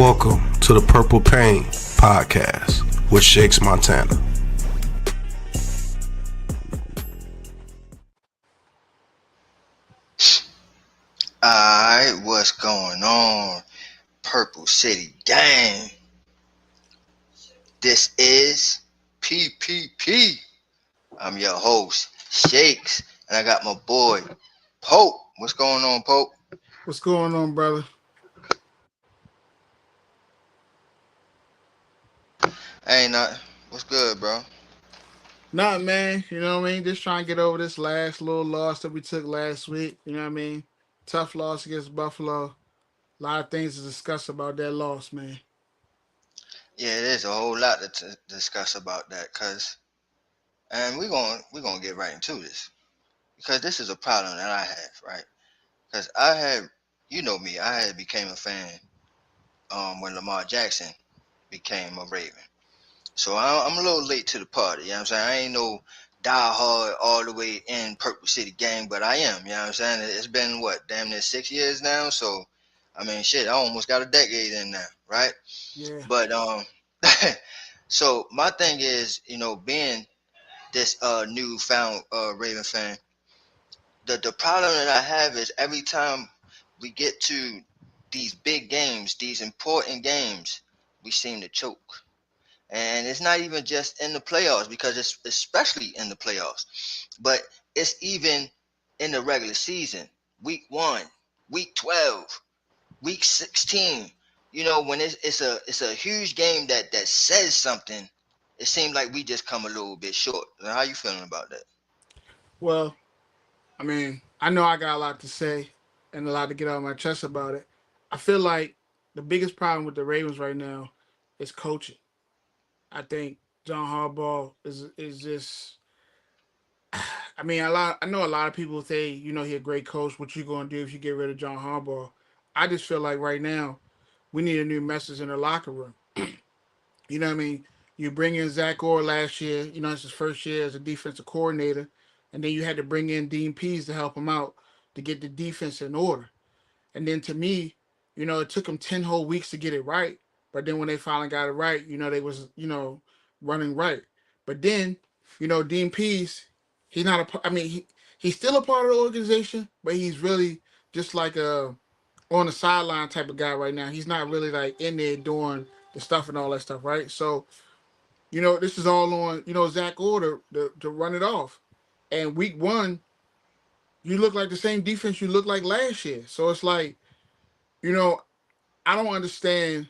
Welcome to the Purple Pain Podcast with Shakes Montana. Alright, what's going on, Purple City Gang? This is P.P.P. I'm your host, Shakes, and I got my boy, Pope. What's going on, Pope? What's going on, brother? Ain't nothing. What's good, bro? Nah, man. You know what I mean? Just trying to get over this last little loss that we took last week. You know what I mean? Tough loss against Buffalo. A lot of things to discuss about that loss, man. Yeah, there's a whole lot to discuss about that, and we're gonna get right into this because this is a problem that I have, right? Because I had, you know me, I had became a fan when Lamar Jackson became a Raven. So I'm a little late to the party, you know what I'm saying? I ain't no diehard all the way in Purple City gang, but I am, you know what I'm saying? It's been, what, damn near 6 years now? So, I mean, shit, I almost got a decade in now, right? Yeah. But, so my thing is, being this newfound Raven fan, the problem that I have is every time we get to these big games, these important games, we seem to choke. And it's not even just in the playoffs, because it's especially in the playoffs, but it's even in the regular season. Week 1, week 12, week 16. When it's a huge game that says something, it seems like we just come a little bit short. How you feeling about that? Well, I mean, I know I got a lot to say and a lot to get out of my chest about it. I feel like the biggest problem with the Ravens right now is coaching. I think John Harbaugh is just. I mean, I know a lot of people say, he's a great coach. What you gonna do if you get rid of John Harbaugh? I just feel like right now we need a new message in the locker room. You know what I mean? You bring in Zach Orr last year. It's his first year as a defensive coordinator, and then you had to bring in Dean Pease to help him out to get the defense in order. And then to me, it took them 10 whole weeks to get it right. But then when they finally got it right, they was running right. But then, Dean Pease, he's not a. I mean, he's still a part of the organization, but he's really just like a on the sideline type of guy right now. He's not really like in there doing the stuff and all that stuff, right? So, this is all on, Zach Orr to run it off. And week 1, you look like the same defense you looked like last year. So it's like, you know, I don't understand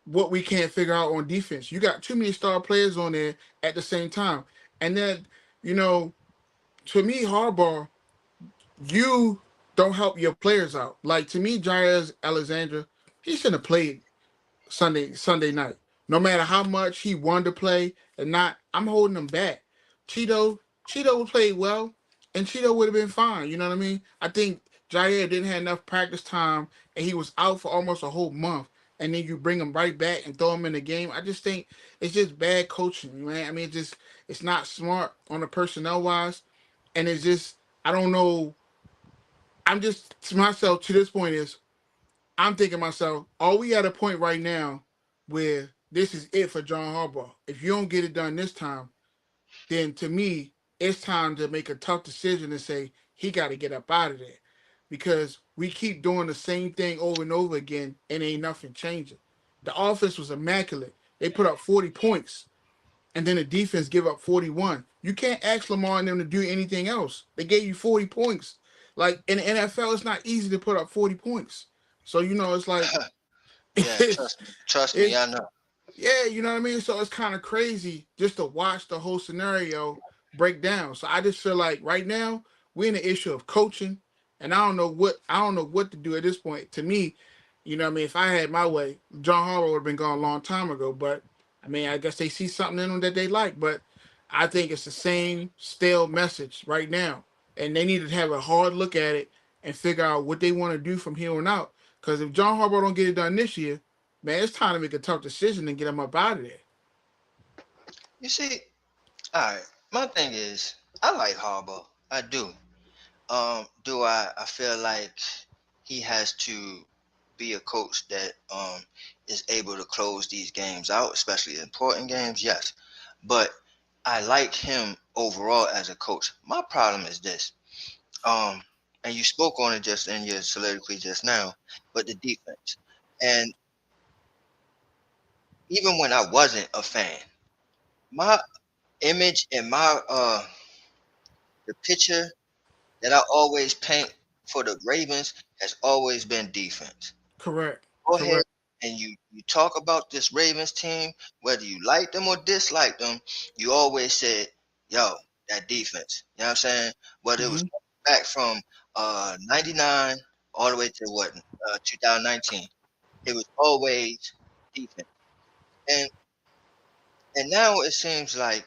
what we can't figure out on defense. You got too many star players on there at the same time. And then, you know, to me, Harbaugh, you don't help your players out. Like to me, Jairus Alexander, he shouldn't have played Sunday night. No matter how much he wanted to play and not, I'm holding him back. Cheeto played well, and Cheeto would have been fine. You know what I mean? I think Jair didn't have enough practice time, and he was out for almost a whole month. And then you bring him right back and throw him in the game. I just think it's just bad coaching, man. I mean, it's not smart on the personnel wise, and it's just I don't know. I'm just to myself to this point is I'm thinking myself, are we at a point right now where this is it for John Harbaugh? If you don't get it done this time, then to me, it's time to make a tough decision and say he got to get up out of there because we keep doing the same thing over and over again and ain't nothing changing. The offense was immaculate. They put up 40 points and then the defense give up 41. You can't ask Lamar and them to do anything else. They gave you 40 points. Like in the NFL, it's not easy to put up 40 points. So it's like Yeah, it's trust me, it's I know. yeah, you know what I mean? So it's kind of crazy just to watch the whole scenario break down. So I just feel like right now we're in the issue of coaching, and I don't know what to do at this point. To me, what I mean, if I had my way, John Harbaugh would have been gone a long time ago. But I mean, I guess they see something in him that they like. But I think it's the same stale message right now, and they need to have a hard look at it and figure out what they want to do from here on out. Because if John Harbaugh don't get it done this year, man, it's time to make a tough decision and get him up out of there. You see, all right. My thing is, I like Harbaugh. I do. Do I feel like he has to be a coach that is able to close these games out, especially important games. Yes, but I like him overall as a coach. My problem is this, and you spoke on it just in your soliloquy just now, but the defense. And even when I wasn't a fan, my image and my the picture that I always paint for the Ravens has always been defense. Correct. Go ahead Correct. and you talk about this Ravens team, whether you like them or dislike them, you always said, yo, that defense. You know what I'm saying? Whether it was Hmm. back from 99 all the way to 2019, it was always defense. And and now it seems like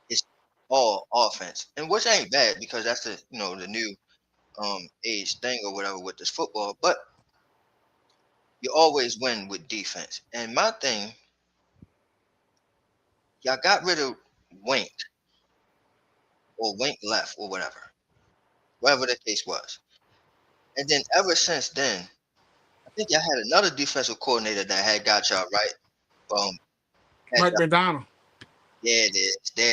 it's all offense. And which ain't bad because that's the new age thing or whatever with this football, but you always win with defense. And my thing, y'all got rid of Wink or Wink left or whatever the case was. And then ever since then, I think y'all had another defensive coordinator that had got y'all right. Um, had Mike y'all, McDonald. there it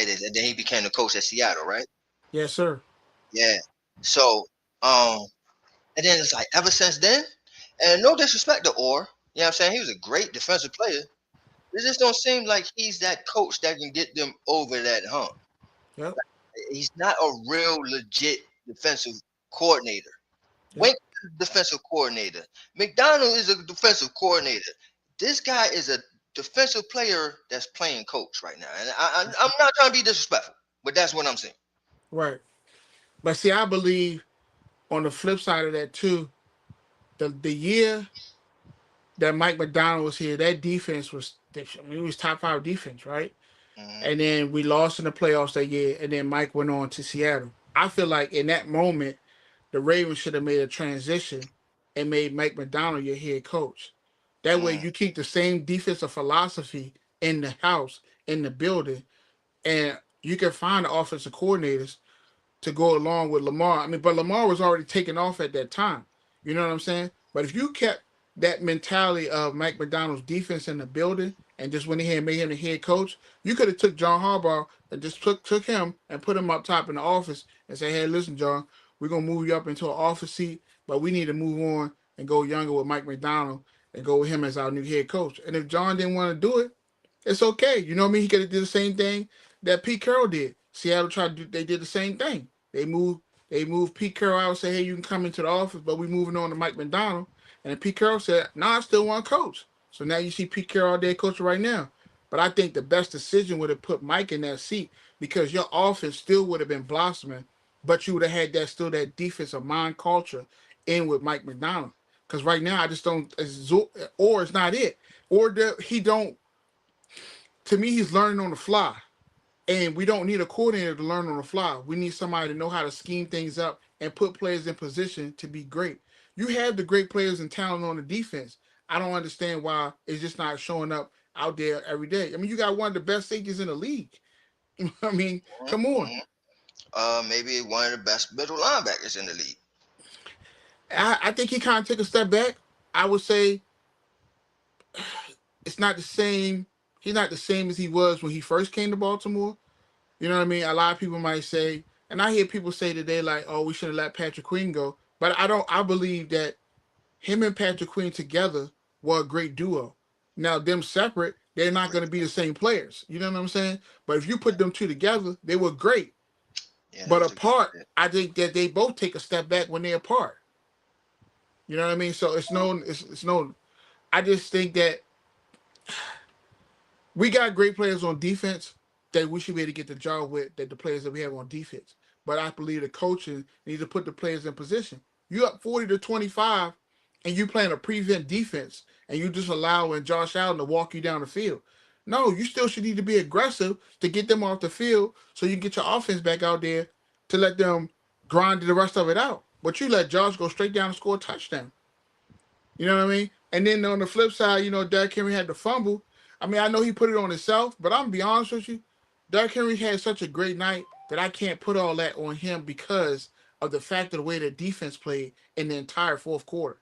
is. And then he became the coach at Seattle, right? Yes, sir. Yeah. So, and then it's like ever since then, and no disrespect to Orr, you know what I'm saying? He was a great defensive player. It just don't seem like he's that coach that can get them over that hump. Yep. He's not a real legit defensive coordinator. Yep. Wink is a defensive coordinator. McDonald is a defensive coordinator. This guy is a defensive player that's playing coach right now. And I'm not trying to be disrespectful, but that's what I'm saying. Right. But see, I believe on the flip side of that too, the year that Mike McDonald was here, that defense was, I mean, it was top 5 defense, right? Mm-hmm. And then we lost in the playoffs that year, and then Mike went on to Seattle. I feel like in that moment, the Ravens should have made a transition and made Mike McDonald your head coach. That way, Mm-hmm. you keep the same defensive philosophy in the house, in the building, and you can find the offensive coordinators to go along with Lamar. I mean, but Lamar was already taken off at that time. You know what I'm saying? But if you kept that mentality of Mike McDonald's defense in the building and just went ahead and made him the head coach, you could have took John Harbaugh and just took him and put him up top in the office and say, hey, listen, John, we're gonna move you up into an office seat, but we need to move on and go younger with Mike McDonald and go with him as our new head coach. And if John didn't want to do it, it's okay. You know what I mean? He could have did the same thing that Pete Carroll did. Seattle tried to do, they did the same thing. They moved Pete Carroll out and said, hey, you can come into the office, but we moving on to Mike McDonald. And then Pete Carroll said, no, I still want to coach. So now you see Pete Carroll out there coaching right now. But I think the best decision would have put Mike in that seat because your offense still would have been blossoming, but you would have had that defensive mind culture in with Mike McDonald. Because right now I just don't, or it's not it, or he don't. To me, he's learning on the fly. And we don't need a coordinator to learn on the fly. We need somebody to know how to scheme things up and put players in position to be great. You have the great players and talent on the defense. I don't understand why it's just not showing up out there every day. I mean, you got one of the best safeties in the league. I mean, come on. Mm-hmm. Maybe one of the best middle linebackers in the league. I think he kind of took a step back. I would say it's not the same. He's not the same as he was when he first came to Baltimore. You know what I mean? A lot of people might say, and I hear people say today, like, oh, we should have let Patrick Queen go. But I don't, I believe that him and Patrick Queen together were a great duo. Now, them separate, they're not going to be the same players. You know what I'm saying? But if you put them two together, they were great. Yeah, that But was a good apart, fit. I think that they both take a step back when they're apart. You know what I mean? So it's no, I just think that we got great players on defense that we should be able to get the job with that the players that we have on defense. But I believe the coaching needs to put the players in position. You up 40-25 and you playing a prevent defense and you just allowing Josh Allen to walk you down the field. No, you still should need to be aggressive to get them off the field so you can get your offense back out there to let them grind the rest of it out. But you let Josh go straight down and score a touchdown. You know what I mean? And then on the flip side, Derrick Henry had the fumble. I mean, I know he put it on himself, but I'm gonna be honest with you, Derrick Henry had such a great night that I can't put all that on him because of the fact of the way the defense played in the entire fourth quarter.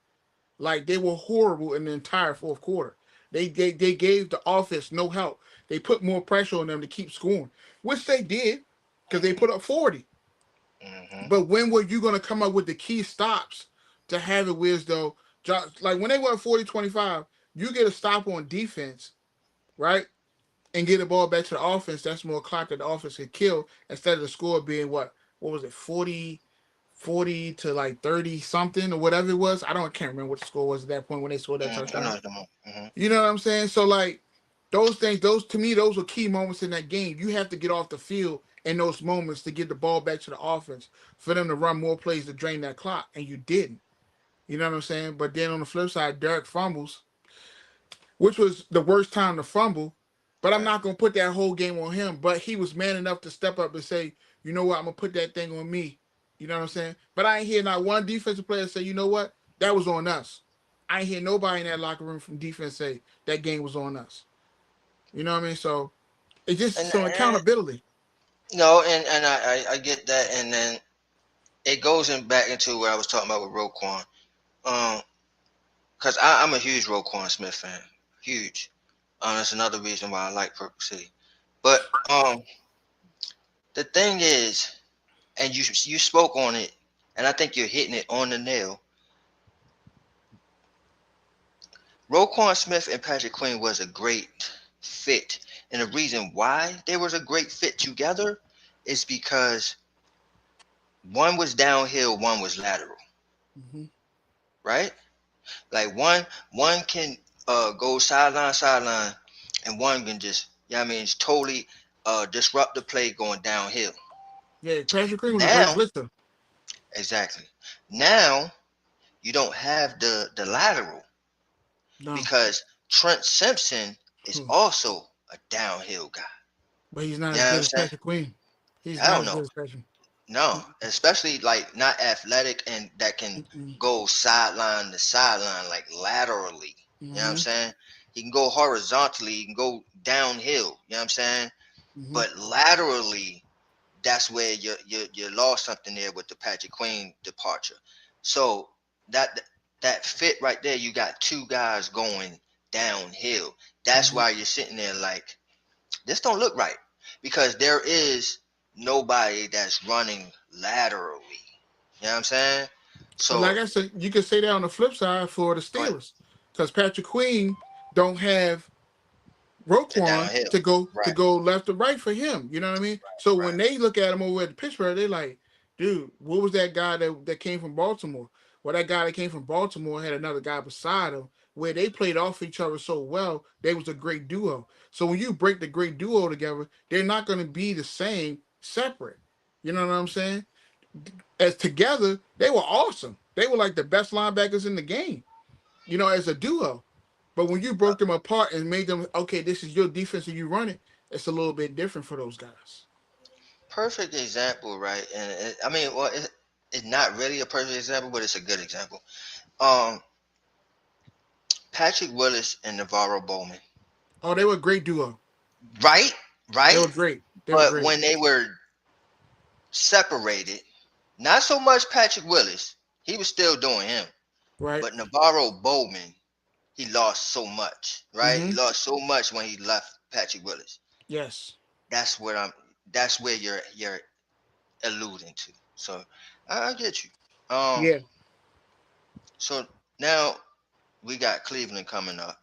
Like they were horrible in the entire fourth quarter. They gave the offense no help. They put more pressure on them to keep scoring, which they did because they put up 40. Mm-hmm. But when were you going to come up with the key stops to have it where though, like when they went 40-25, you get a stop on defense, right? And get the ball back to the offense. That's more clock that the offense could kill instead of the score being what was it, 40 to like 30 something or whatever it was. I can't remember what the score was at that point when they scored that I know touchdown. what you mean. Mm-hmm. You know what I'm saying? So like those things, those to me, those were key moments in that game. You have to get off the field in those moments to get the ball back to the offense for them to run more plays to drain that clock, and you didn't. You know what I'm saying? But then on the flip side, Derek fumbles, which was the worst time to fumble. But I'm Right. not gonna put that whole game on him. But he was man enough to step up and say, you know what, I'm gonna put that thing on me. You know what I'm saying? But I ain't hear not one defensive player say, you know what, that was on us. I ain't hear nobody in that locker room from defense say that game was on us. You know what I mean? So it's just some And accountability. no, and I get that, and then it goes back into what I was talking about with Roquan. Because I'm a huge Roquan Smith fan, huge. That's another reason why I like Purple City. But the thing is, and you spoke on it, and I think you're hitting it on the nail. Roquan Smith and Patrick Queen was a great fit, and the reason why they was a great fit together is because one was downhill, one was lateral, Mm-hmm. right? Like one can go sideline, and one can just it's totally disrupt the play going downhill. Yeah, Patrick Green was a great Now, blitzer. exactly. Now you don't have the lateral No, because Trent Simpson is hmm. also a downhill guy. But he's not You as know what good I'm as saying? Patrick Queen. He's I not don't as good know. as Patrick. No, especially like not athletic and that can go sideline to sideline, like laterally. You know what I'm Mm-hmm. saying? He can go horizontally, he can go downhill. You know what I'm saying? Mm-hmm. But laterally, that's where you lost something there with the Patrick Queen departure. So that that fit right there, you got two guys going downhill. That's Mm-hmm. why you're sitting there like this don't look right because there is nobody that's running laterally. You know what I'm saying? But like So I said, you could say that on the flip side for the go ahead. Steelers, because Patrick Queen don't have The Roquan downhill. to Right, go left or right for him. You know what I mean? So when right. they look at him over at Pittsburgh, they're like, dude, what was that guy that came from Baltimore? Well, that guy that came from Baltimore had another guy beside him where they played off each other so well. They was a great duo. So when you break the great duo together, they're not going to be the same separate. You know what I'm saying? As together, they were awesome. They were like the best linebackers in the game, as a duo. But when you broke them apart and made them, okay, this is your defense and you run it, it's a little bit different for those guys. Perfect example, right? And well, it's not really a perfect example, but it's a good example. Um, Patrick Willis and Navarro Bowman. Oh, they were a great duo. Right, They right. were great. They were But great. when they were separated, not so much Patrick Willis, he was still doing him. Right? But Navarro Bowman, he lost so much, right? He Mm-hmm. lost so much when he left Patrick Willis. Yes. That's what I'm. That's where you're alluding to. So I get you. Um. Yeah. So now we got Cleveland coming up,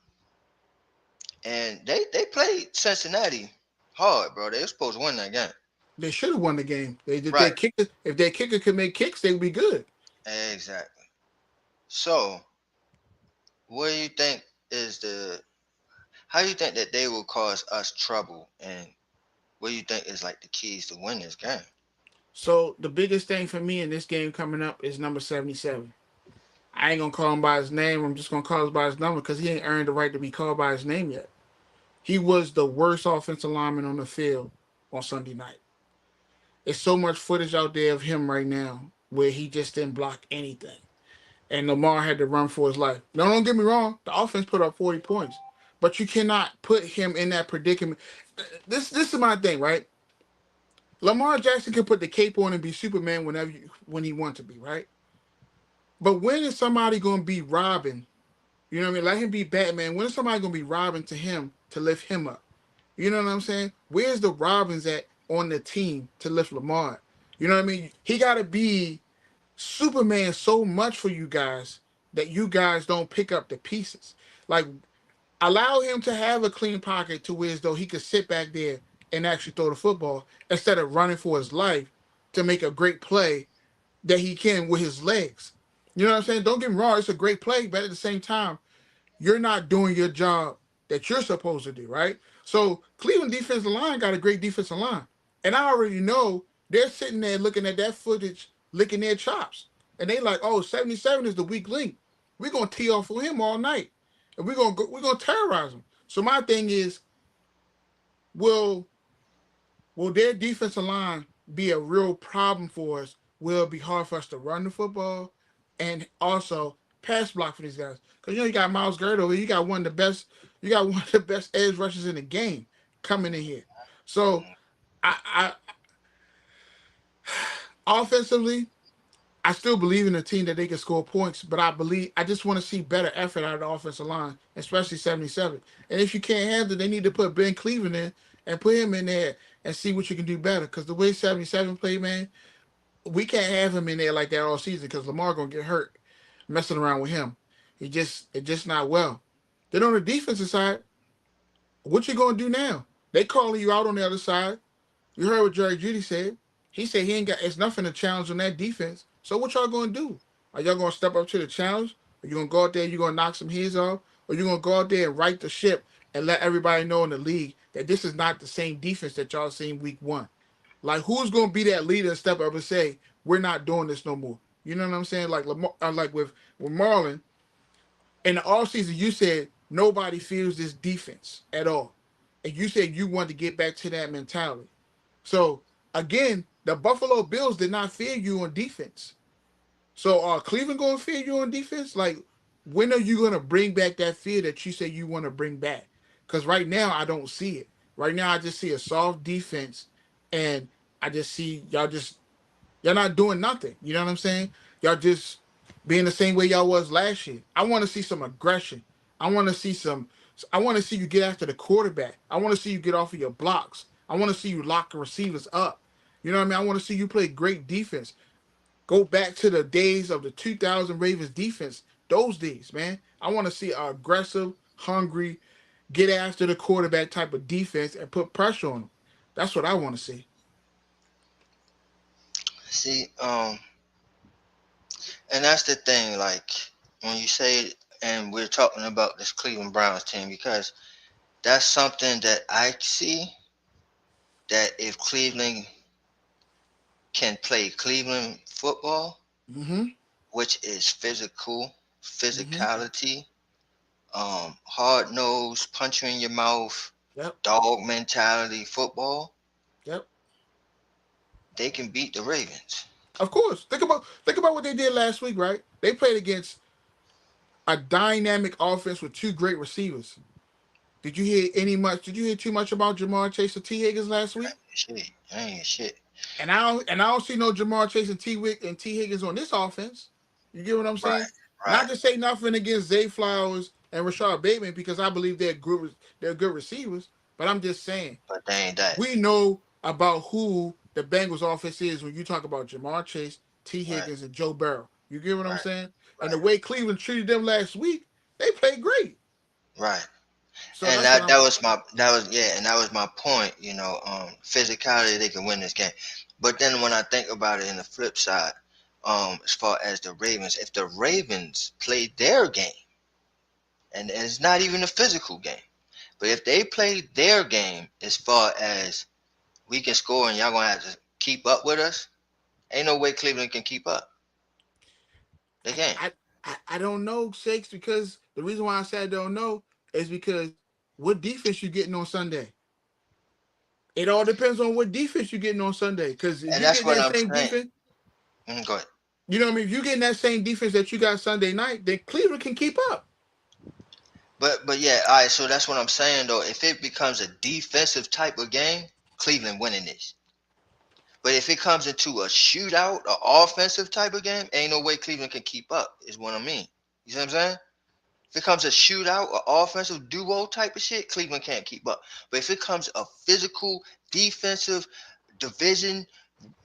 and they played Cincinnati hard, bro. They were supposed to win that game. They should have won the game. Right. If their kicker could make kicks, they would be good. Exactly. So what do you think is the? How do you think that they will cause us trouble, and what do you think is like the keys to win this game? So the biggest thing for me in this game coming up is number 77. I ain't gonna call him by his name. I'm just gonna call him by his number because he ain't earned the right to be called by his name yet. He was the worst offensive lineman on the field on Sunday night. There's so much footage out there of him right now where he just didn't block anything. And Lamar had to run for his life. Now, don't get me wrong, the offense put up 40 points. But you cannot put him in that predicament. This is my thing, right? Lamar Jackson can put the cape on and be Superman when he wants to be, right? But when is somebody going to be Robin? You know what I mean? Let him be Batman. When is somebody going to be Robin to him to lift him up? You know what I'm saying? Where's the Robins at on the team to lift Lamar? You know what I mean? He got to be Superman so much for you guys that you guys don't pick up the pieces. Like, allow him to have a clean pocket to where as though he could sit back there and actually throw the football instead of running for his life to make a great play that he can with his legs. You know what I'm saying? Don't get me wrong, it's a great play, but at the same time, you're not doing your job that you're supposed to do, right? So Cleveland defensive line got a great defensive line. And I already know they're sitting there looking at that footage, licking their chops. And they like, oh, 77 is the weak link. We're gonna tee off for him all night. And we're gonna terrorize him. So my thing is, will their defensive line be a real problem for us? Will it be hard for us to run the football and also pass block for these guys? Because you got Miles Girdle, you got one of the best edge rushers in the game coming in here. So I offensively, I still believe in the team that they can score points, but I just want to see better effort out of the offensive line, especially 77. And if you can't handle it, they need to put Ben Cleveland in and put him in there and see what you can do better. Because the way 77 played, man, we can't have him in there like that all season because Lamar gonna get hurt messing around with him. It's just not well. Then on the defensive side, what you gonna do now? They calling you out on the other side. You heard what Jerry Judy said. He said he ain't got it's nothing to challenge on that defense. So what y'all gonna do? Are y'all gonna step up to the challenge? Are you gonna go out there, you gonna knock some heads off? Or you gonna go out there and right the ship and let everybody know in the league that this is not the same defense that y'all seen week one? Like who's gonna be that leader and step up and say, we're not doing this no more? You know what I'm saying? Like Lamar, like with Marlon, in the offseason, you said nobody feels this defense at all. And you said you want to get back to that mentality. So again, the Buffalo Bills did not fear you on defense. So are Cleveland going to fear you on defense? Like, when are you going to bring back that fear that you say you want to bring back? Because right now I don't see it. Right now I just see a soft defense, and I just see y'all not doing nothing. You know what I'm saying? Y'all just being the same way y'all was last year. I want to see some aggression. I want to see some. I want to see you get after the quarterback. I want to see you get off of your blocks. I want to see you lock the receivers up. You know what I mean? I want to see you play great defense. Go back to the days of the 2000 Ravens defense. Those days, man. I want to see an aggressive, hungry, get after the quarterback type of defense and put pressure on them. That's what I want to see. See, and that's the thing. Like when you say, and we're talking about this Cleveland Browns team, because that's something that I see that if Cleveland can play Cleveland football, Mm-hmm. which is Mm-hmm. physicality, hard nose, punch you in your mouth, Yep. dog mentality football, Yep. they can beat the Ravens. Of course. Think about what they did last week, right? They played against a dynamic offense with two great receivers. Did you hear too much about Jamar Chase or T. Higgins last week? Shit, ain't shit. And I don't see no Jamar Chase and T. Higgins on this offense. You get what I'm Right, saying? right. Not to say nothing against Zay Flowers and Rashard Bateman because I believe they're good receivers, but I'm just saying But they ain't that. we know about who the Bengals offense is when you talk about Jamar Chase, T. Right, Higgins, and Joe Burrow. You get what I'm right, saying? And the right, way Cleveland treated them last week, they played great. right. So And that's what I'm. that was my point. Physicality, they can win this game. But then when I think about it in the flip side, as far as the Ravens, if the Ravens play their game, and it's not even a physical game, but if they play their game as far as we can score and y'all gonna have to keep up with us, ain't no way Cleveland can keep up. They can't. I don't know, Shakes, because the reason why I said I don't know is because what defense you getting on Sunday? It all depends on what defense you getting on Sunday. Because if And you that's getting what that I'm same saying. defense, Go ahead. you know what I mean? If you getting that same defense that you got Sunday night, then Cleveland can keep up. But yeah, all right. So that's what I'm saying though. If it becomes a defensive type of game, Cleveland winning this. But if it comes into a shootout, an offensive type of game, ain't no way Cleveland can keep up, is what I mean. You see what I'm saying? If it comes to shootout or offensive duo type of shit, Cleveland can't keep up. But if it comes a physical, defensive, division,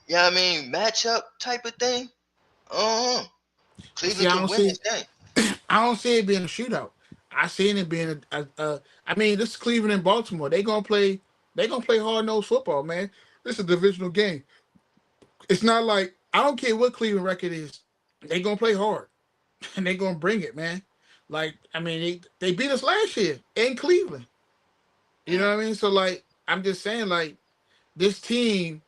you know what I mean, matchup type of thing, See, Cleveland can win this game. I don't see it being a shootout. I see it being I mean, this is Cleveland and Baltimore. They gonna play. They gonna play hard nosed football, man. This is a divisional game. It's not like I don't care what Cleveland record is. They gonna play hard and they gonna bring it, man. Like I mean, they beat us last year in Cleveland. You know what I mean? So like, I'm just saying, like this team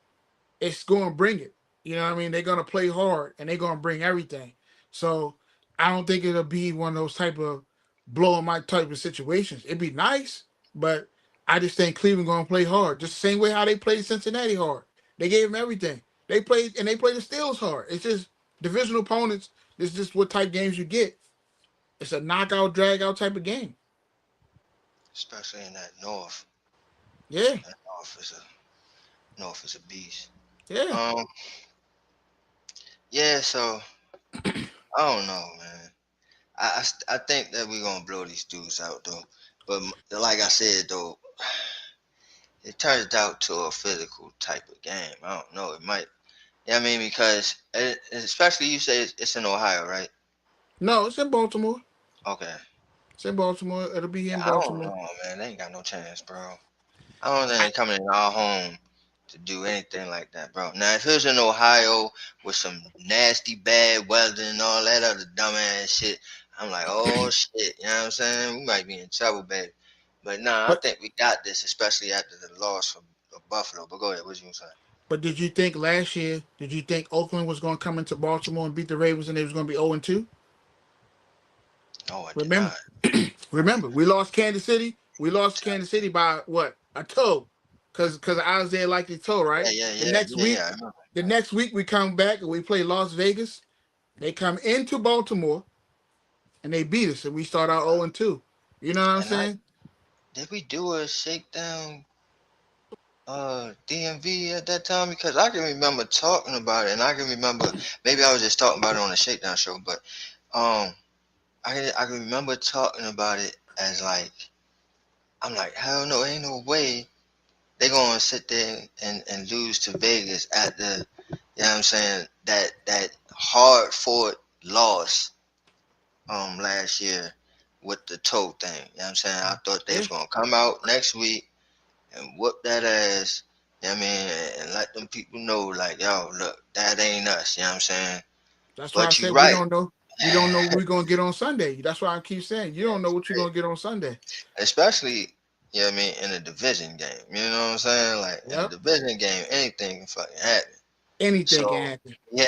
is going to bring it. You know what I mean? They're going to play hard and they're going to bring everything. So I don't think it'll be one of those type of blowing my type of situations. It'd be nice, but I just think Cleveland going to play hard. Just the same way how they played Cincinnati hard. They gave them everything. They played the Steelers hard. It's just divisional opponents. It's just what type games you get. It's a knockout, drag out type of game. Especially in that North. Yeah. That North is a beast. Yeah. Yeah, so I don't know, man. I think that we're gonna blow these dudes out though. But like I said though, it turns out to a physical type of game. I don't know. It might. Yeah, I mean because especially you say it's in Ohio, right? No, it's in Baltimore. Okay. It's in Baltimore. It'll be here Yeah, in I don't Baltimore. know, man. They ain't got no chance, bro. I don't think I, they coming in our home to do anything like that, bro. Now, if it was in Ohio with some nasty bad weather and all that other dumbass shit, I'm like, oh shit, you know what I'm saying? We might be in trouble, baby. But nah, I but think we got this, especially after the loss from Buffalo. But go ahead, what you saying? But did you think last year? Did you think Oakland was going to come into Baltimore and beat the Ravens and they was going to be 0-2? No, I did Remember, not. remember, we lost Kansas City. We lost Kansas City by what? A toe, because Isaiah liked the toe, right? The next Yeah. week, I remember. we come back and we play Las Vegas. They come into Baltimore and they beat us, and we start out 0-2. You know what I'm And I saying? did we do a shakedown DMV at that time because I can remember talking about it, and I can remember maybe I was just talking about it on the Shakedown show, but um, I can remember talking about it as like I'm like hell no, ain't no way they gonna sit there and lose to Vegas at the you know what I'm saying that hard fought loss last year with the toe thing. You know what I'm saying? I thought they Yeah, was gonna come out next week and whoop that ass. You know what I mean? And let them people know, like, yo, look, that ain't us. You know what I'm saying? that's why I But you said we right. don't know. We don't know what we're going to get on Sunday. That's why I keep saying you don't know what you're going to get on Sunday. Especially, you know what I mean, in a division game. You know what I'm saying? Like, in a Yep, division game, anything can fucking happen. anything can So, happen. yeah.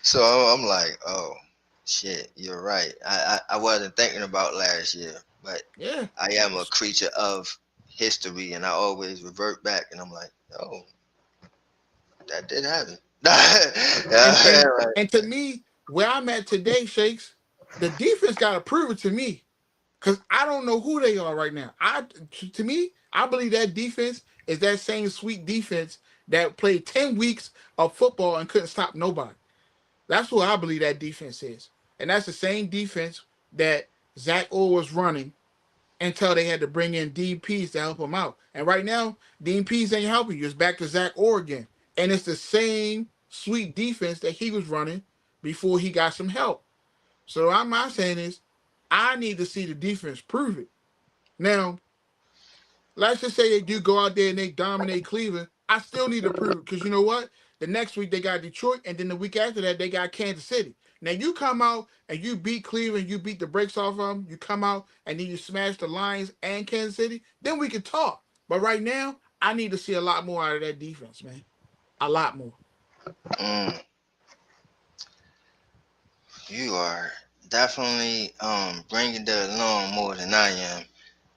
So I'm like, oh, shit, you're right. I wasn't thinking about last year, but Yeah. I am a creature of history and I always revert back and I'm like, oh, that did happen. And Yeah, and like, and to me, where I'm at today, Shakes, the defense got to prove it to me because I don't know who they are right now. To me, I believe that defense is that same sweet defense that played 10 weeks of football and couldn't stop nobody. That's who I believe that defense is, and that's the same defense that Zach Orr was running until they had to bring in DPs to help him out. And right now, DPs ain't helping you. It's back to Zach Oregon. And it's the same sweet defense that he was running before he got some help. So what I'm saying is, I need to see the defense prove it. Now, let's just say they do go out there and they dominate Cleveland. I still need to prove it because you know what? The next week they got Detroit, and then the week after that they got Kansas City. Now you come out and you beat Cleveland, you beat the brakes off of them. You come out and then you smash the Lions and Kansas City. Then we can talk. But right now, I need to see a lot more out of that defense, man. A lot more. mm, you are definitely bringing the along more than I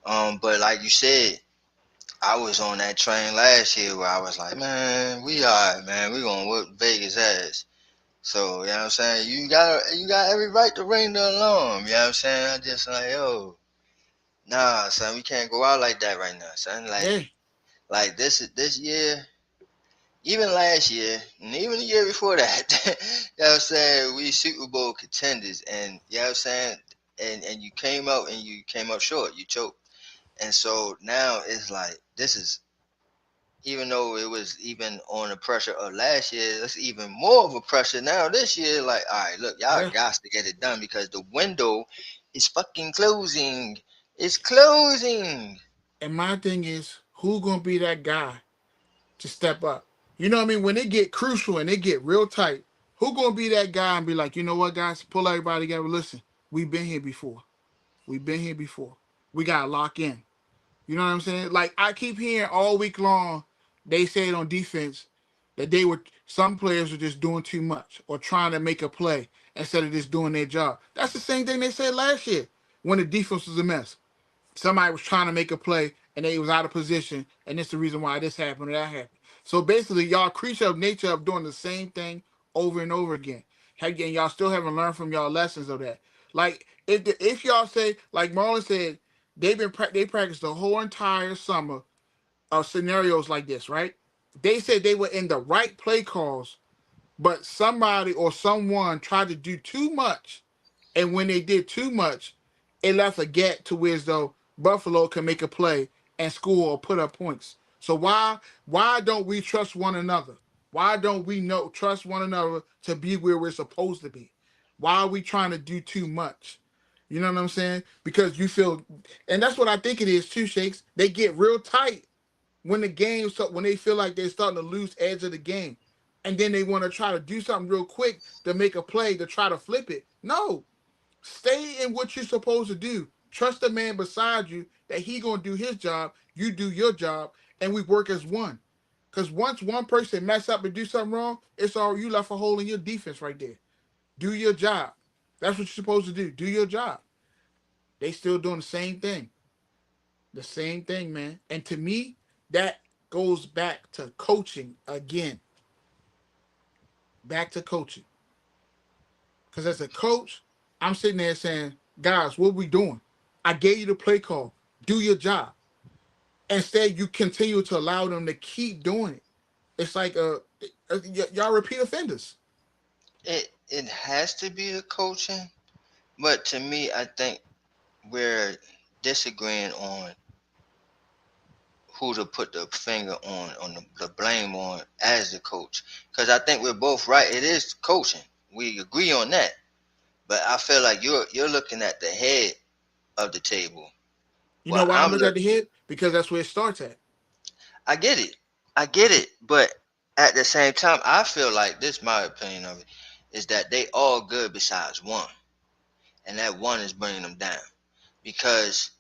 am. But like you said, I was on that train last year where I was like, man, we are, man, we gonna whoop Vegas ass. So, you know what I'm saying? You got every right to ring the alarm, you know what I'm saying? I just like, yo, nah, son, we can't go out like that right now, son. Yeah. Like this year, even last year, and even the year before that, you know what I'm saying, we Super Bowl contenders, and you know what I'm saying, and you came out and you came up short, you choked. And so now it's like this is, even though it was even on the pressure of last year, it's even more of a pressure now this year. Like, all right, look, y'all Yeah. got to get it done because the window is fucking closing. It's closing. And my thing is, who gonna be that guy to step up? You know what I mean? When it get crucial and it get real tight, who gonna be that guy and be like, you know what, guys, pull everybody together. Listen, we've been here before. We've been here before. We gotta lock in. You know what I'm saying? Like I keep hearing all week long, they said on defense that some players were just doing too much or trying to make a play instead of just doing their job. That's the same thing they said last year when the defense was a mess. Somebody was trying to make a play and they was out of position, and it's the reason why this happened or that happened. So basically, y'all creature of nature of doing the same thing over and over again. Again, y'all still haven't learned from y'all lessons of that. Like if y'all say, like Marlon said, they practiced the whole entire summer of scenarios like this, right? They said they were in the right play calls, but somebody or someone tried to do too much, and when they did too much, it left a gap to where as though Buffalo can make a play and score or put up points. So why don't we trust one another? Why don't we trust one another to be where we're supposed to be? Why are we trying to do too much? You know what I'm saying? Because you feel, and that's what I think it is too, Shakes. They get real tight when when they feel like they're starting to lose edge of the game, and then they want to try to do something real quick to make a play to try to flip it. No, stay in what you're supposed to do. Trust the man beside you that he gonna do his job, you do your job, and we work as one. Because once one person mess up and do something wrong, it's all you left a hole in your defense right there. Do your job. That's what you're supposed to do. Do your job. They still doing the same thing. The same thing, man. And to me, that goes back to coaching again. Back to coaching. Because as a coach, I'm sitting there saying, guys, what we doing? I gave you the play call. Do your job. Instead, you continue to allow them to keep doing it. It's like y'all repeat offenders. It has to be a coaching, but to me, I think we're disagreeing on who to put the finger on the blame on as the coach. Because I think we're both right. It is coaching. We agree on that. But I feel like you're looking at the head of the table. You know Well, why I'm looking at the head? Because that's where it starts at. I get it. I get it. But at the same time, I feel like this, my opinion of it, is that they all good besides one, and that one is bringing them down because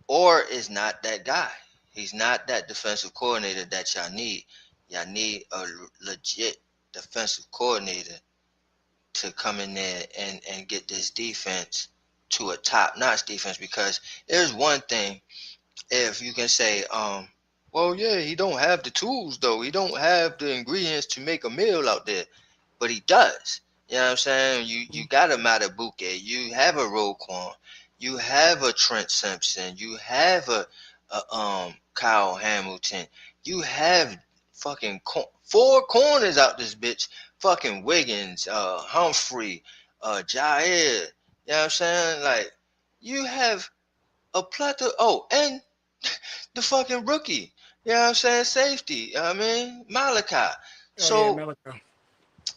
Orr is not that guy. He's not that defensive coordinator that y'all need. Y'all need a legit defensive coordinator to come in there and get this defense to a top-notch defense, because there's one thing if you can say, well, yeah, he don't have the tools though. He don't have the ingredients to make a meal out there, but he does. You know what I'm saying? You got a Matabuke, you have a Roquan, you have a Trent Simpson, you have a Kyle Hamilton, you have fucking four corners out this bitch. Fucking Wiggins, Humphrey, Jair. You know what I'm saying? Like, you have a plethora. Oh, and the fucking rookie. You know what I'm saying? Safety. I mean, Malachi. Oh yeah, So, Malachi.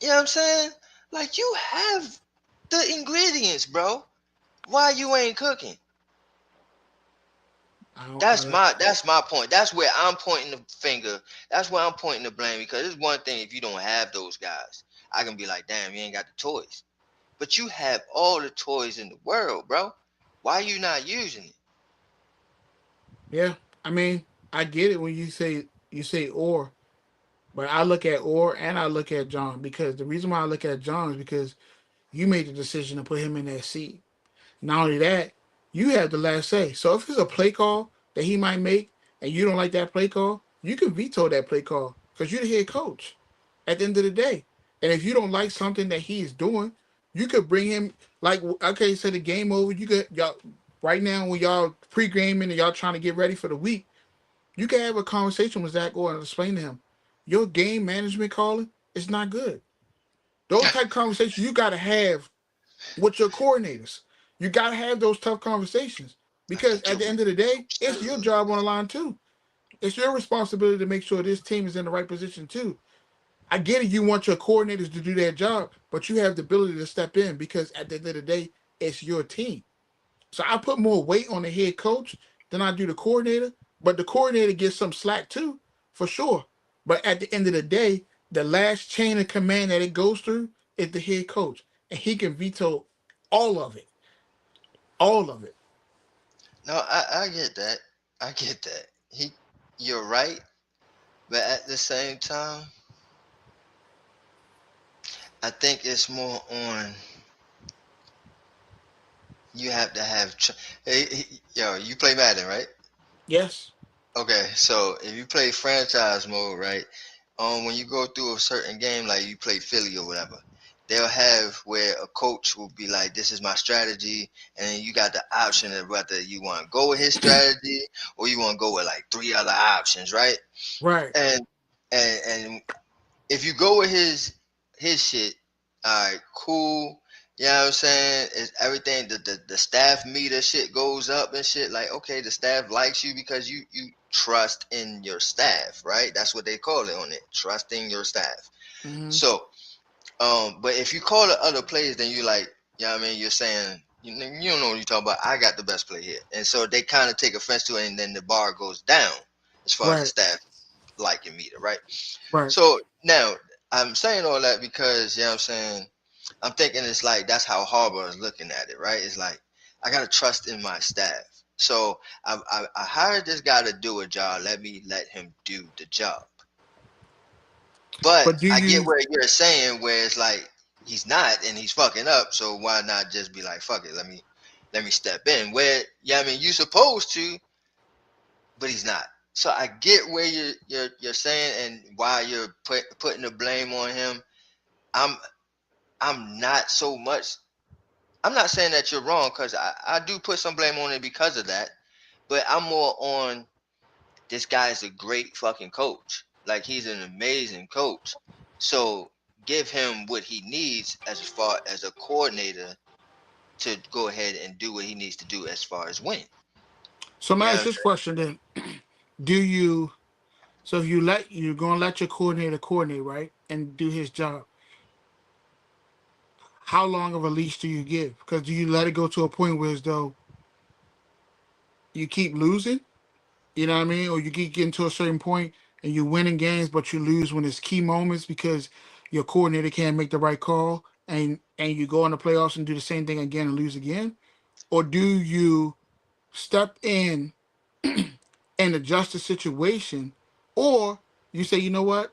you know what I'm saying? Like, you have the ingredients, bro. Why you ain't cooking? That's my point. That's where I'm pointing the finger. That's where I'm pointing the blame, because it's one thing if you don't have those guys. I can be like, damn, you ain't got the toys. But you have all the toys in the world, bro. Why you not using it? Yeah, I mean, I get it when you say or, but I look at or and I look at John, because the reason why I look at John is because you made the decision to put him in that seat. Not only that, you have the last say. So if it's a play call that he might make and you don't like that play call, you can veto that play call because you're the head coach at the end of the day. And if you don't like something that he's doing, you could bring him, like, okay, so the game over. You could, y'all, right now when y'all pre-gaming and y'all trying to get ready for the week, You can have a conversation with Zach Orr and explain to him, your game management calling is not good. Those type of conversations you got to have with your coordinators. You got to have those tough conversations I because think at you're the end of the day, it's your job on the line too. It's your responsibility to make sure this team is in the right position too. I get it. You want your coordinators to do their job, but you have the ability to step in because at the end of the day, it's your team. So I put more weight on the head coach than I do the coordinator, but the coordinator gets some slack too, for sure. But at the end of the day, the last chain of command that it goes through is the head coach, and he can veto all of it, all of it. no, I get that. I get that. You're right, but at the same time, I think it's more on you have to have. Yo, you play Madden, right? Yes. Okay, so if you play franchise mode, right? When you go through a certain game, like you play Philly or whatever, they'll have where a coach will be like, "This is my strategy," and then you got the option of whether you want to go with his strategy or you want to go with like three other options, right? Right. And and if you go with his shit, all right, cool. You know what I'm saying? It's everything the staff meter shit goes up and shit. Like, okay, the staff likes you because you trust in your staff, right? That's what they call it on it. Trusting your staff. Mm-hmm. So, but if you call it other players, then you like, you know what I mean? You're saying you don't know what you're talking about. I got the best play here. And so they kind of take offense to it and then the bar goes down as far as the Right. staff liking meter, right? Right. So now I'm saying all that because, you know what I'm saying, I'm thinking it's like that's how Harbaugh is looking at it, right? It's like I gotta trust in my staff. So I hired this guy to do a job. Let me let him do the job. But But do I get you? where you're saying where it's like he's not and he's fucking up. So why not just be like, fuck it, let me step in. Where yeah, I mean you supposed to, but he's not. So I get where you're saying and why you're putting the blame on him. I'm I'm not so much. I'm not saying that you're wrong because I do put some blame on it because of that. But I'm more on this guy is a great fucking coach. Like he's an amazing coach. So give him what he needs as far as a coordinator to go ahead and do what he needs to do as far as win. So, You man, know it's what I'm this question then. Do you? So, if you're gonna let your coordinator coordinate, right, and do his job, how long of a leash do you give? Because do you let it go to a point where as though you keep losing, you know what I mean, or you keep getting to a certain point and you're winning games, but you lose when it's key moments because your coordinator can't make the right call, and you go in the playoffs and do the same thing again and lose again, or do you step in and adjust the situation, or you say, you know what,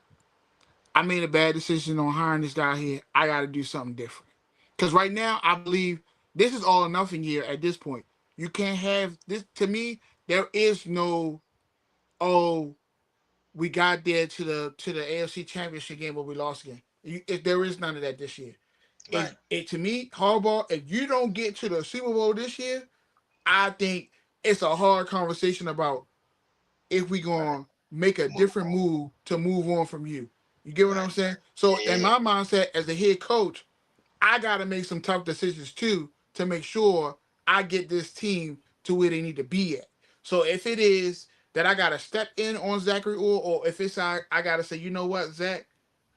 I made a bad decision on hiring this guy here. I got to do something different. Because right now, I believe this is all or nothing year at this point. You can't have this. To me, there is no, oh, we got there to the AFC Championship game, but we lost again. There is none of that this year. saying? Right. It to me, Harbaugh, if you don't get to the Super Bowl this year, I think it's a hard conversation about if we Right. gonna make a Move different on. move to move on from you. You get what I'm Right. saying? So Yeah. in Yeah. my mindset as a head coach, I gotta make some tough decisions too to make sure I get this team to where they need to be at. So if it is that I gotta step in on Zachary or if it's I gotta say, you know what, Zach,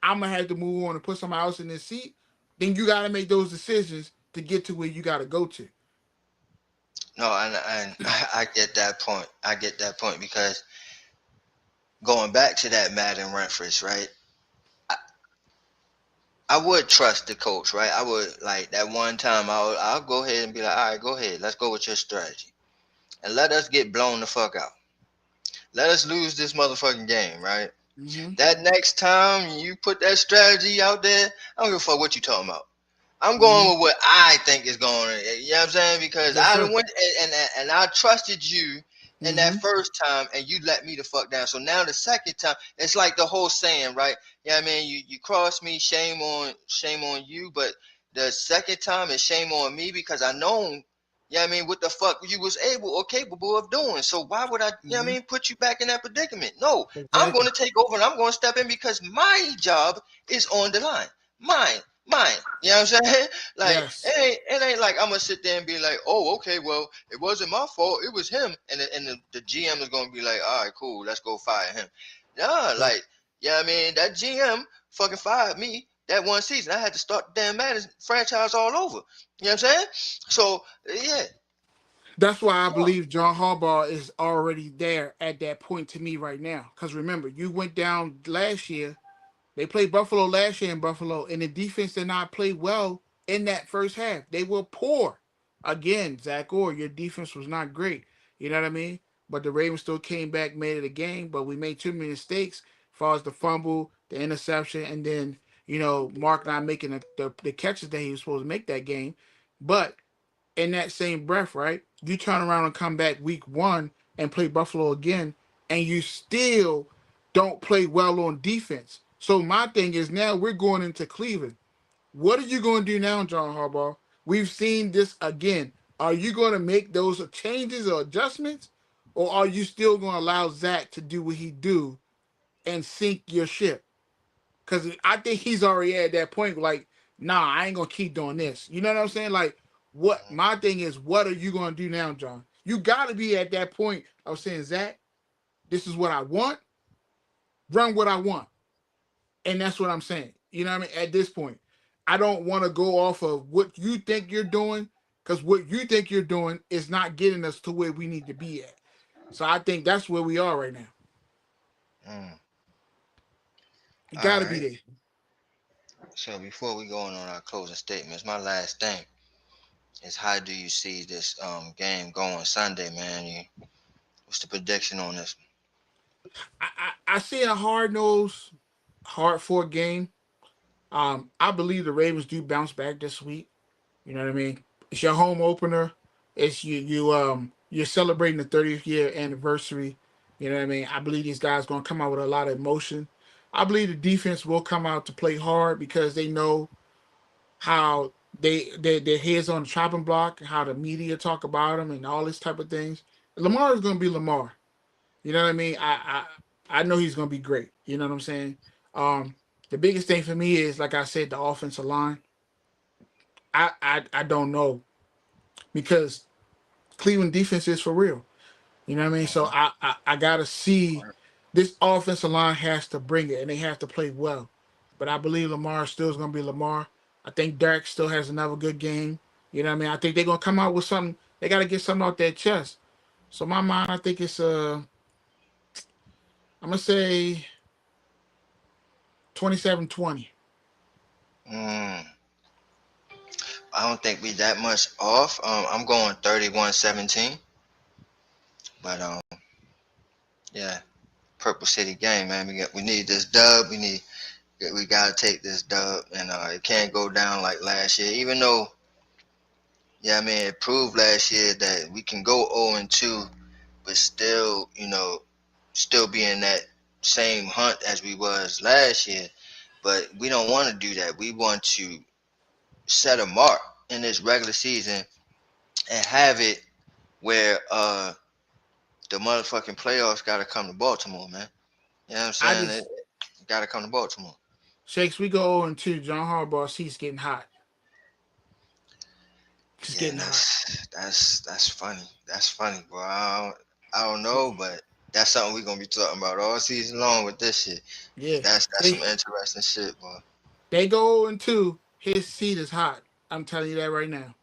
I'm gonna have to move on and put somebody else in this seat, then you gotta make those decisions to get to where you gotta go to. No, and I get that point. I get that point because going back to that Madden reference, right? I would trust the coach, right? I would like that one time. I'll go ahead and be like, all right, go ahead, let's go with your strategy, and let us get blown the fuck out. Let us lose this motherfucking game, right? Mm-hmm. That next time you put that strategy out there, I don't give a fuck what you talking about. I'm Mm-hmm. going with what I think is going on. You know what I'm saying? Because Yes, I sir. done went and I trusted you in that Mm-hmm. first time and you let me the fuck down. So now the second time, it's like the whole saying, right? Yeah, I mean you cross me, shame on you, but the second time is shame on me because I know Yeah, I mean, what the fuck you was able or capable of doing. So why would I, I Mm-hmm. mean, put you back in that predicament? No, I'm going Exactly. to take over and I'm going to step in because my job is on the line. Mine. You know what I'm saying? Like, Yes. it ain't like I'm going to sit there and be like, oh, okay, well, it wasn't my fault. It was him. And the GM is going to be like, all right, cool, let's go fire him. Nah, Yep. like, yeah, I mean, that GM fucking fired me that one season. I had to start the damn Madden franchise all over. You know what I'm saying? So, yeah. That's why I believe John Harbaugh is already there at that point to me right now. Because remember, you went down last year. They played Buffalo last year in Buffalo, and the defense did not play well in that first half. They were poor. Again, Zach Orr, your defense was not great. You know what I mean? But the Ravens still came back, made it a game, but we made too many mistakes as far as the fumble, the interception, and then, Mark not making the catches that he was supposed to make that game. But in that same breath, right? You turn around and come back week one and play Buffalo again, and you still don't play well on defense. So my thing is now we're going into Cleveland. What are you going to do now, John Harbaugh? We've seen this again. Are you going to make those changes or adjustments, or are you still going to allow Zach to do what he do and sink your ship? Because I think he's already at that point, like, nah, I ain't gonna keep doing this. You know what I'm saying? Like, what my thing is, what are you gonna do now, John? You gotta be at that point of saying, Zach, this is what I want, run what I want. And that's what I'm saying. You know what I mean? At this point, I don't want to go off of what you think you're doing, because what you think you're doing is not getting us to where we need to be at. So I think that's where we are right now. Mm. You All gotta be right. there. So before we go on our closing statements, my last thing is how do you see this game going Sunday, man? What's the prediction on this? I see a hard nosed, hard fought game. I believe the Ravens do bounce back this week. You know what I mean? It's your home opener. It's you're celebrating the 30th year anniversary. You know what I mean? I believe these guys gonna come out with a lot of emotion. I believe the defense will come out to play hard because they know how their heads on the chopping block, how the media talk about them, and all this type of things. Lamar is gonna be Lamar. You know what I mean? I know he's gonna be great. You know what I'm saying? Um, the biggest thing for me is, like I said, the offensive line. I don't know because Cleveland defense is for real. You know what I mean? So Mhm. I gotta see this offensive line has to bring it and they have to play well. But I believe Lamar still is gonna be Lamar. I think Derek still has another good game. You know what I mean? I think they're gonna come out with something. They gotta get something out their chest. So my mind, I think it's I'm gonna say 27-20. Mm. I don't think we that much off. I'm going 31-17. But yeah, Purple City game, man. We need this dub. We gotta take this dub, and it can't go down like last year. Even though, yeah, I mean, it proved last year that we can go 0-2, but still, still be in that same hunt as we was last year. But we don't want to do that. We want to set a mark in this regular season and have it where the motherfucking playoffs got to come to Baltimore, man. You know what I'm I saying? just It got to come to Baltimore. Shakes, we go 0-2. John Harbaugh seat's getting hot. It's Yeah, getting hot. that's funny. That's funny, bro. I don't know, but that's something we're gonna be talking about all season long with this shit. Yeah. That's some They interesting shit, bro. they go 0-2. His seat is hot. I'm telling you that right now.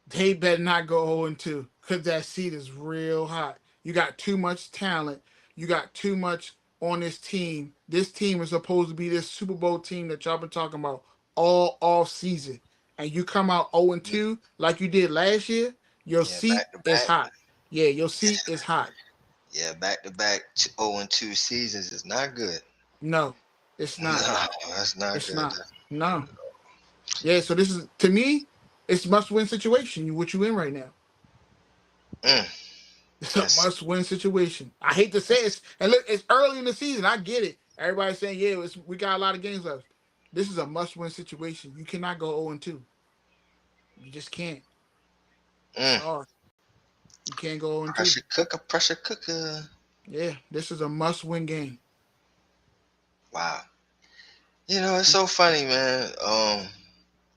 They better not go 0-2 because that seat is real hot. You got too much talent. You got too much on this team. This team is supposed to be this Super Bowl team that y'all been talking about all off season. And you come out Yeah, 0-2 like you did last year, your yeah, seat back to is back. hot. Yeah, your seat is hot. Yeah, back to back 0-2 seasons is not good. No, it's not. No, that's not It's good. not. No. Yeah, so this is to me, it's must win situation. What you in right now? Mm, It's a that's must win situation. I hate to say it, and look, it's early in the season. I get it. Everybody's saying, yeah, we got a lot of games left. This is a must win situation. You cannot go 0-2. You just can't. Sorry, you can't go 0-2. Pressure cooker. Yeah, this is a must-win game. Wow. It's so funny, man.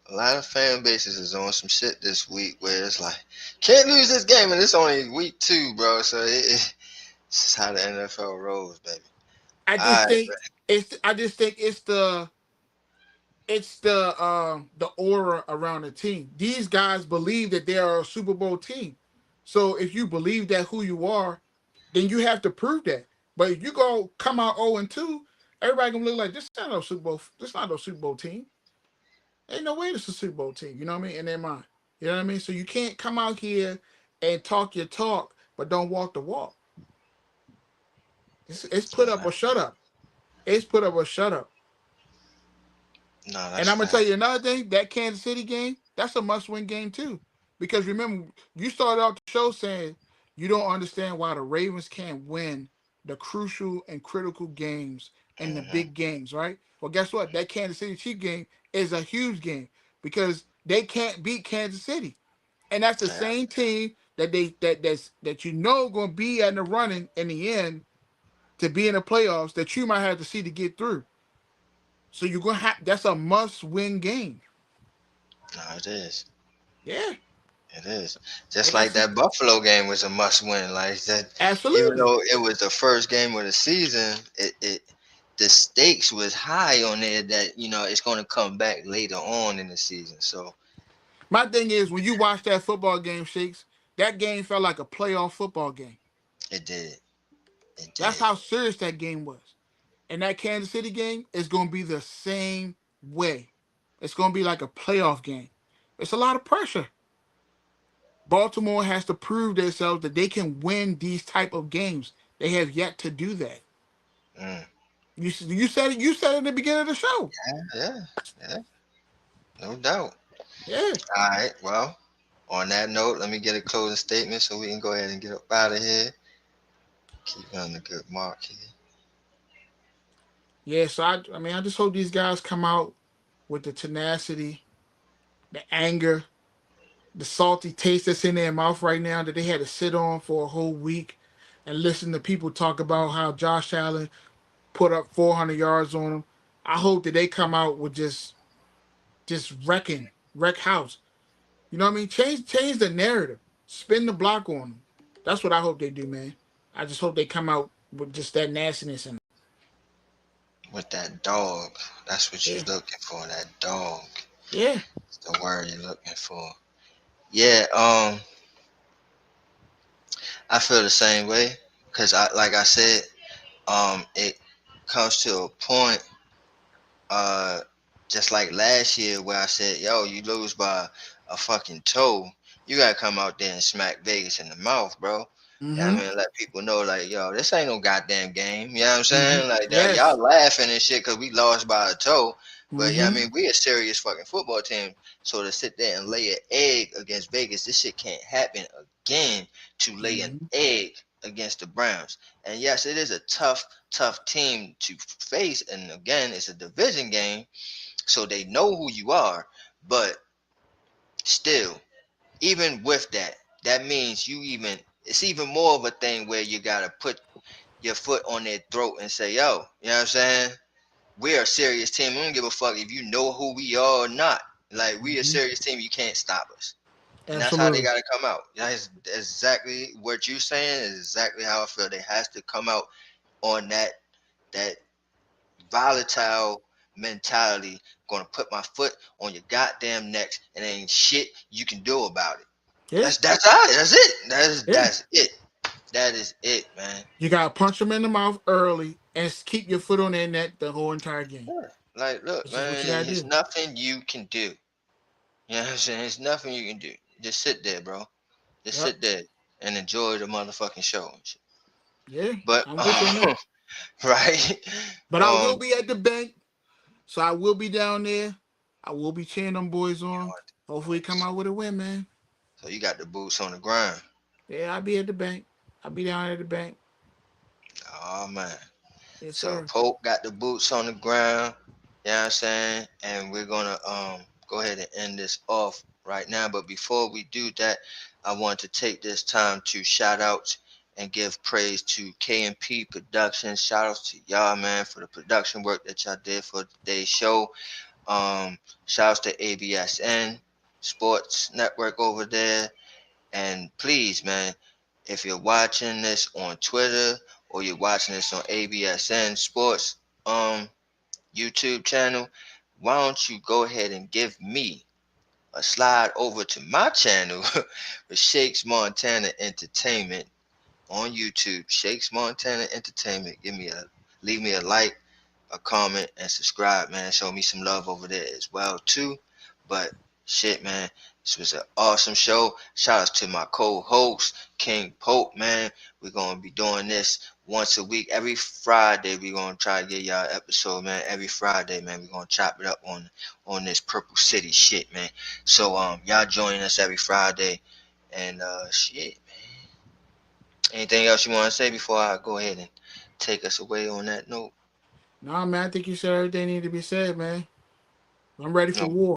A lot of fan bases is on some shit this week where it's like, can't lose this game, and it's only week 2, bro. So it's just how the NFL rolls, baby. I All just right, think it's the aura around the team. These guys believe that they are a Super Bowl team. So if you believe that who you are, then you have to prove that. But if you go come out 0-2, everybody gonna look like this not no Super Bowl. This not no Super Bowl team. Ain't no way this is a Super Bowl team. You know what I mean? In their mind. You know what I mean? So you can't come out here and talk your talk, but don't walk the walk. It's put up or shut up. It's put up or shut up. no, And that's I'm gonna tell fact. you another thing. That Kansas City game, that's a must-win game too. Because remember, you started out the show saying you don't understand why the Ravens can't win the crucial and critical games and the Hmm. big games, right? Well, guess what? That Kansas City Chief game is a huge game because they can't beat Kansas City, and that's the Yeah, same team that you know going to be in the running in the end to be in the playoffs that you might have to see to get through. So you're gonna have that's a must-win game. no, it is. Yeah, It is. Just and like that's that Buffalo game was a must win. Like that, even absolutely. though it was the first game of the season, the stakes was high on there that it's going to come back later on in the season. So My thing is when you watch that football game, Shakes, that game felt like a playoff football game. it did. It That's did. how serious that game was. And that Kansas City game is gonna be the same way. It's gonna be like a playoff game. It's a lot of pressure. Baltimore has to prove themselves that they can win these type of games. They have yet to do that. Mm. You said it. You said it in the beginning of the show. Yeah, yeah, no doubt. Yeah. All right. Well, on that note, let me get a closing statement so we can go ahead and get up out of here. Keep on the good mark here. Yeah. So I mean, I just hope these guys come out with the tenacity, the anger, the salty taste that's in their mouth right now that they had to sit on for a whole week and listen to people talk about how Josh Allen put up 400 yards on them. I hope that they come out with just wreck house. You know what I mean? Change the narrative, spin the block on them. That's what I hope they do, man. I just hope they come out with just that nastiness and With that dog, that's what you're yeah, looking for. That dog. yeah. It's the word you're looking for. Yeah. I feel the same way because like I said, it comes to a point, uh, just like last year where I said, yo, you lose by a fucking toe, you gotta come out there and smack Vegas in the mouth, bro. Yeah, I Mm-hmm. mean, let people know, like, yo, this ain't no goddamn game. You know what I'm Mm-hmm. saying? Like, that, y'all Yes. laughing and shit because we lost by a toe. But, yeah, I Mm-hmm. mean, we a serious fucking football team. So to sit there and lay an egg against Vegas, this shit can't happen again to lay an Mm-hmm. egg against the Browns. And yes, it is a tough team to face. And again, it's a division game. So they know who you are. But still, even with that, that means it's even more of a thing where you gotta put your foot on their throat and say, yo, you know what I'm saying? We're a serious team. We don't give a fuck if you know who we are or not. Like, we a Mm-hmm. serious team. You can't stop us. And that's how they Absolutely. gotta come out. That's exactly what you're saying is exactly how I feel. They has to come out on that volatile mentality. Gonna put my foot on your goddamn necks and ain't shit you can do about it. Yeah. That's all. That's it. Yeah. That's it. That is it, man. You gotta punch them in the mouth early and keep your foot on their neck the whole entire game. Yeah. Like, look, That's just what man, you gotta there's do. nothing you can do. You know what I'm saying? There's nothing you can do. Just sit there, bro. Just Yep. sit there and enjoy the motherfucking show and shit. Yeah. But I'm with you on that. right, But I will um, be at the bank, so I will be down there. I will be cheering them boys on. Hopefully, come out with a win, man. so you got the boots on the ground. Yeah, I'll be at the bank. I'll be down at the bank. Oh man. Yes, So sir. Pope got the boots on the ground. You know what I'm saying? And we're gonna go ahead and end this off right now. But before we do that, I want to take this time to shout out and give praise to K&P Productions. Shout out to y'all, man, for the production work that y'all did for today's show. Shout out to ABSN Sports Network over there. And please, man, if you're watching this on Twitter or you're watching this on ABSN Sports YouTube channel, why don't you go ahead and give me a slide over to my channel with Shakes Montana Entertainment on YouTube. Shakes Montana Entertainment. Leave me a like, a comment, and subscribe, man. Show me some love over there as well too. But shit, man, this was an awesome show. Shout out to my co-host King Pope, man. We're gonna be doing this once a week. Every Friday we're gonna try to get y'all an episode, man. Every Friday, man, we're gonna chop it up on this Purple City shit, man. So y'all join us every Friday, and shit. Anything else you want to say before I go ahead and take us away on that note? Nah, man, I think you said everything needed to be said, man. I'm ready for No. war.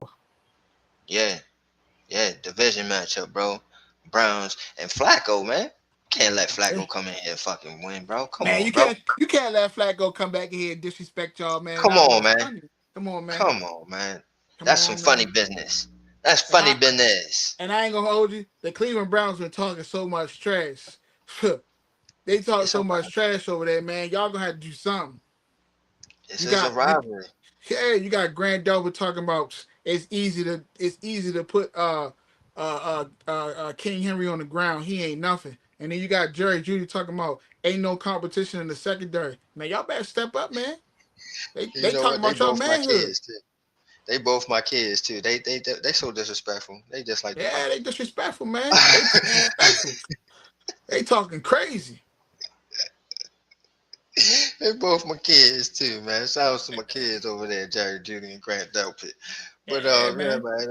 Yeah, division matchup, bro. Browns and Flacco, man. Can't let Flacco come in here and fucking win, bro. Come Man, on, bro. you can't let Flacco come back in here and disrespect y'all, man. Come That on, was man. funny. Come on, man. Come on, man. Come That's some on, funny man. business. That's And funny business. I ain't gonna hold you. The Cleveland Browns been talking so much trash. They talk It's a so much trash over there, man. Y'all gonna have to do something. this You is a got rivalry. you got Grant Delvin talking about it's easy to put King Henry on the ground. He ain't nothing. And then you got Jerry Judy talking about ain't no competition in the secondary. Man, y'all better step up, man. You They know talking what? They about your both my manhood. kids too. They both my kids too. They so disrespectful. They just like to Yeah, fight. they disrespectful, man. They disrespectful. They talking crazy. They both my kids too, man. Shout out to my kids over there, Jerry Judy and Grant Delpit. But Yeah, yeah, man. man.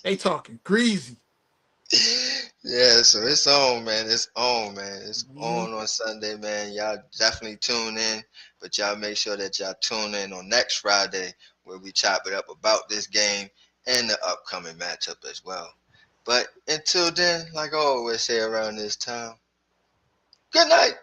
They talking greasy. Yeah, so it's on, man. It's on, man. It's Mm-hmm. on Sunday, man. Y'all definitely tune in, but y'all make sure that y'all tune in on next Friday where we chop it up about this game and the upcoming matchup as well. But until then, like I always say around this time, good night.